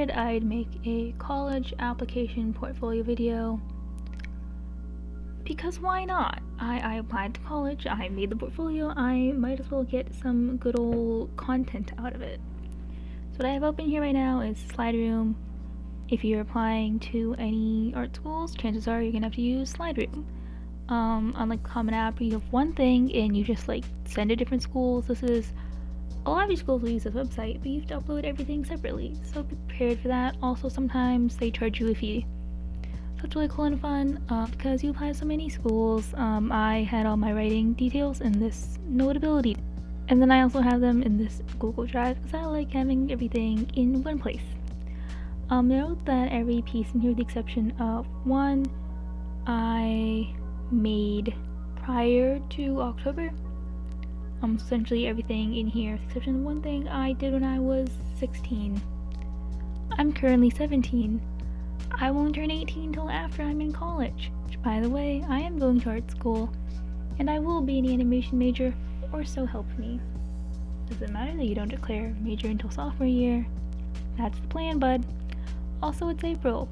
decided I'd make a college application portfolio video because why not? I applied to college, I made the portfolio, I might as well get some good old content out of it. So what I have open here right now is Slide Room. If you're applying to any art schools, chances are you're gonna have to use Slide Room. Unlike Common App, you have one thing and you just like send to different schools. A lot of these schools will use this website, but you have to upload everything separately, so be prepared for that. Also, sometimes they charge you a fee. So it's really cool and fun because you apply to so many schools. I had all my writing details in this Notability, and then I also have them in this Google Drive because I like having everything in one place. Note that every piece in here, with the exception of one, I made prior to October. Essentially everything in here, with the exception of one thing I did when I was 16. I'm currently 17. I won't turn 18 until after I'm in college, which, by the way, I am going to art school, and I will be an animation major, or so help me. Doesn't matter that you don't declare major until sophomore year. That's the plan, bud. Also, it's April.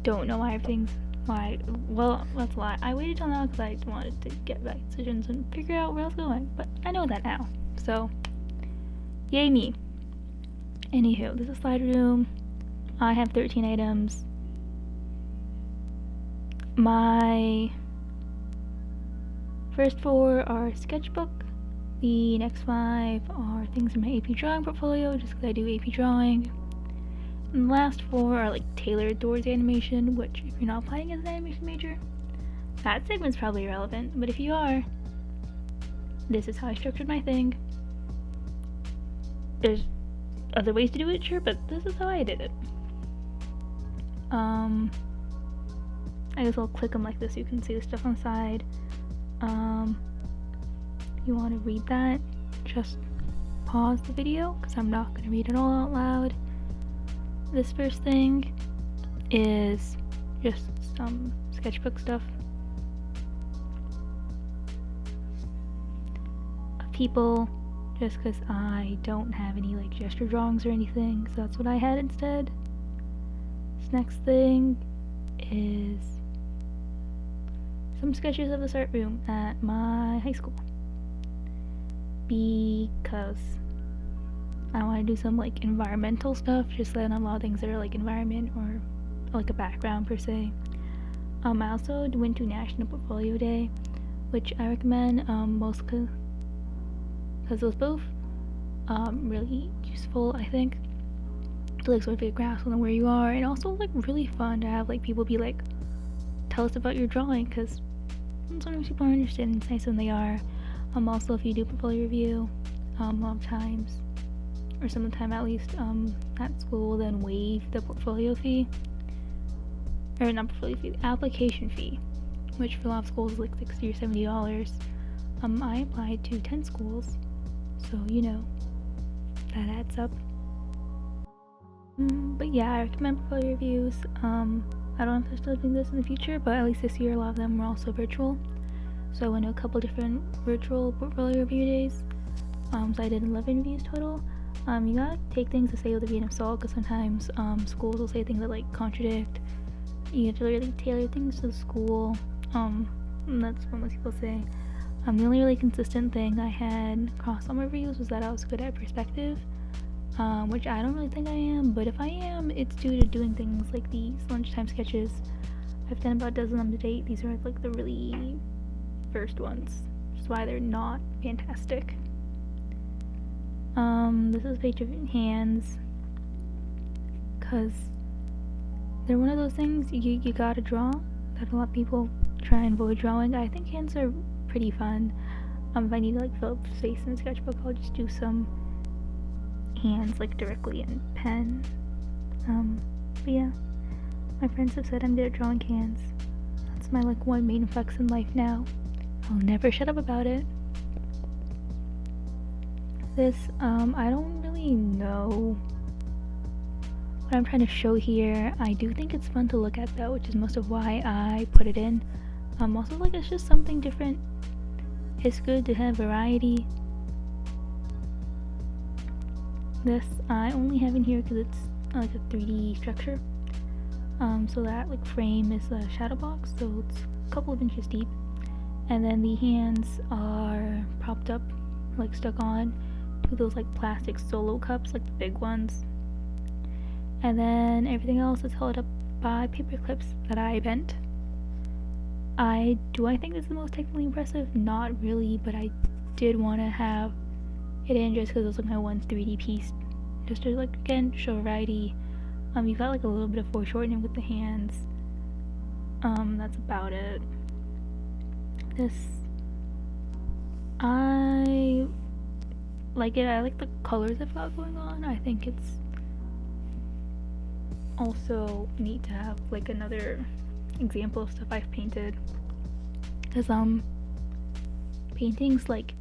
Don't know why well, that's a lie. I waited till now because I wanted to get back decisions and figure out where I was going, but I know that now, so yay me. Anywho, this is Slide Room. I have 13 items. My first 4 are sketchbook. The next 5 are things in my AP drawing portfolio, just because I do AP drawing. And the last 4 are like tailored towards animation, which if you're not applying as an animation major, that segment's probably irrelevant, but if you are, this is how I structured my thing. There's other ways to do it, sure, but this is how I did it. I guess I'll click them like this so you can see the stuff on the side. If you want to read that, just pause the video, because I'm not going to read it all out loud. This first thing is just some sketchbook stuff of people, just because I don't have any like gesture drawings or anything, so that's what I had instead. This next thing is some sketches of this art room at my high school, because I want to do some like environmental stuff, just then a lot of things that are like environment or like a background per se. I also went to National Portfolio Day, which I recommend most because it was both really useful, I think, to like sort of get a grasp on where you are, and also like really fun to have like people be like, tell us about your drawing, because sometimes people aren't interested, and it's nice when they are. Also, if you do portfolio review, a lot of times, or some of the time at least, that school will then waive the portfolio fee, or not portfolio fee, the application fee, which for a lot of schools is like $60 or $70. I applied to 10 schools, so you know, that adds up. But yeah, I recommend portfolio reviews. I don't know if they're still doing this in the future, but at least this year a lot of them were also virtual. So I went to a couple different virtual portfolio review days. So I did 11 reviews total. You gotta take things to say with a grain of salt, because sometimes schools will say things that like contradict. You have to really tailor things to the school. And that's what most people say. The only really consistent thing I had across all my reviews was that I was good at perspective, which I don't really think I am, but if I am, it's due to doing things like these lunchtime sketches. I've done about a dozen of them to date. These are like the really first ones, which is why they're not fantastic. This is a page of hands, because they're one of those things you gotta draw that a lot of people try and avoid drawing. I think hands are pretty fun. If I need to like fill up space in a sketchbook, I'll just do some hands like directly in pen. But yeah, my friends have said I'm good at drawing hands. That's my like one main flex in life now. I'll never shut up about it. This, I don't really know what I'm trying to show here. I do think it's fun to look at though, which is most of why I put it in. Also, like, it's just something different. It's good to have variety. This I only have in here because it's like a 3D structure. So that like frame is a shadow box, so it's a couple of inches deep, and then the hands are propped up, like stuck on to those like plastic solo cups, like the big ones, and then everything else is held up by paper clips that I bent. I think this is the most technically impressive? Not really, but I did want to have it in just because it was like my one 3D piece, just to like again show variety. You've got like a little bit of foreshortening with the hands. That's about it. This, I like it. I like the colors I've got going on. I think it's also neat to have like another example of stuff I've painted. Cause painting's like,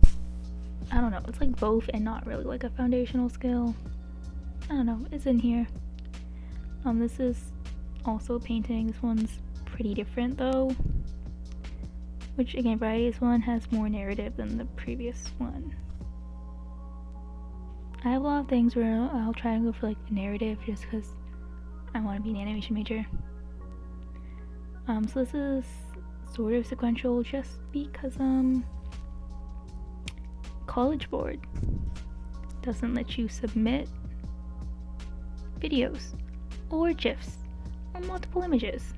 I don't know, it's like both and not really like a foundational skill. I don't know, it's in here. This is also painting. This one's pretty different though. Which again, Variety's one has more narrative than the previous one. I have a lot of things where I'll try and go for like a narrative just because I want to be an animation major. So this is sort of sequential just because College Board doesn't let you submit videos or GIFs or multiple images.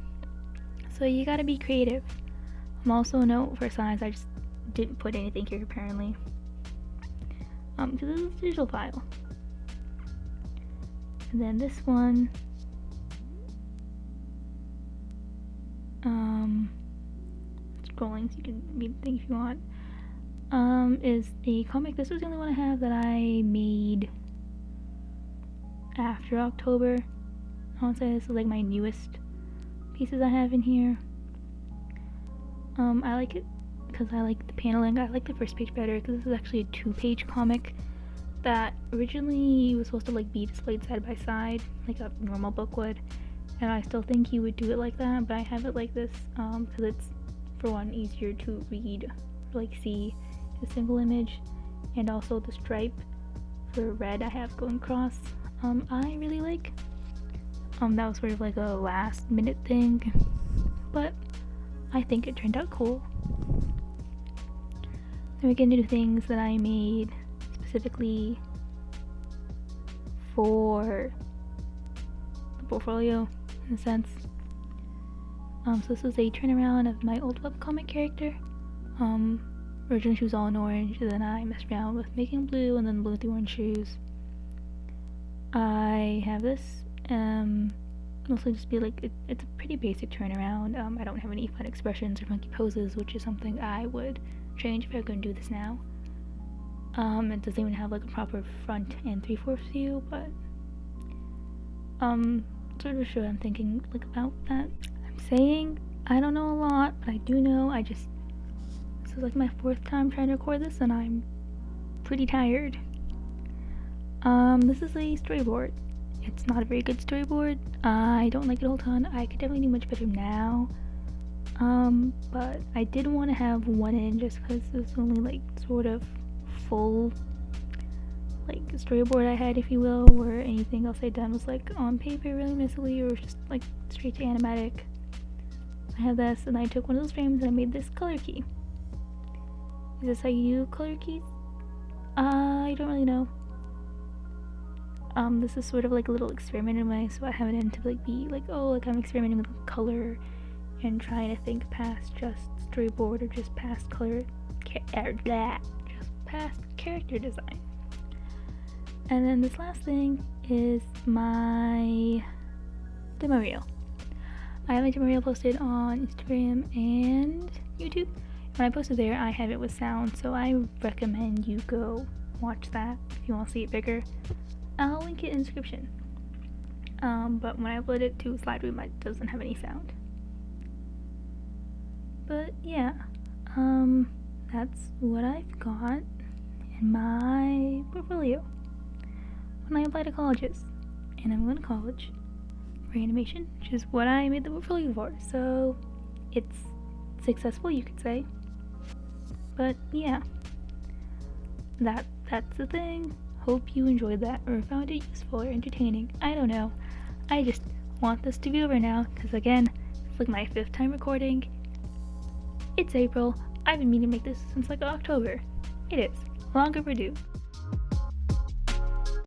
So you gotta be creative. Also a note for science, I just didn't put anything here apparently. Because this is a digital file. And then this one, scrolling so you can read the thing if you want, is a comic. This was the only one I have that I made after October. I want to say this is like my newest pieces I have in here. I like it because I like the paneling. I like the first page better because this is actually a 2-page comic that originally was supposed to like be displayed side by side like a normal book would, and I still think he would do it like that, but I have it like this because it's, for one, easier to read, like see a single image, and also the stripe for red I have going across I really like. That was sort of like a last minute thing, but I think it turned out cool. Then we get into things that I made specifically for the portfolio, in a sense. So this was a turnaround of my old webcomic character. Originally she was all in orange, and then I messed around with making blue, and then blue with the orange shoes. I have this, mostly just be like, it's a pretty basic turnaround. I don't have any fun expressions or funky poses, which is something I would change if I were going to do this now. It doesn't even have like a proper front and 3/4 view, but sort of sure I'm thinking like about that. I'm saying I don't know a lot, but I do know this is like my 4th time trying to record this, and I'm pretty tired. This is a storyboard. It's not a very good storyboard. I don't like it a whole ton. I could definitely do much better now. But I did want to have one in just because it was only like sort of full like storyboard I had, if you will, where anything else I'd done was like on paper really messily or just like straight to animatic. So I have this, and I took one of those frames and I made this color key. Is this how you do color keys? I don't really know. This is sort of like a little experiment in a way, so I have it in to like be like, oh, like I'm experimenting with color and trying to think past just storyboard or just past just past character design. And then this last thing is my demo reel. I have my demo reel posted on Instagram and YouTube. When I posted there, I have it with sound, so I recommend you go watch that if you want to see it bigger. I'll link it in the description. But when I upload it to Slide.room, it doesn't have any sound. But yeah, that's what I've got in my portfolio when I apply to colleges. And I'm going to college for animation, which is what I made the portfolio for. So it's successful, you could say. But yeah, that's the thing. Hope you enjoyed that or found it useful or entertaining. I don't know. I just want this to be over now because, again, it's like my 5th time recording. It's April. I've been meaning to make this since like October. It is. Long overdue.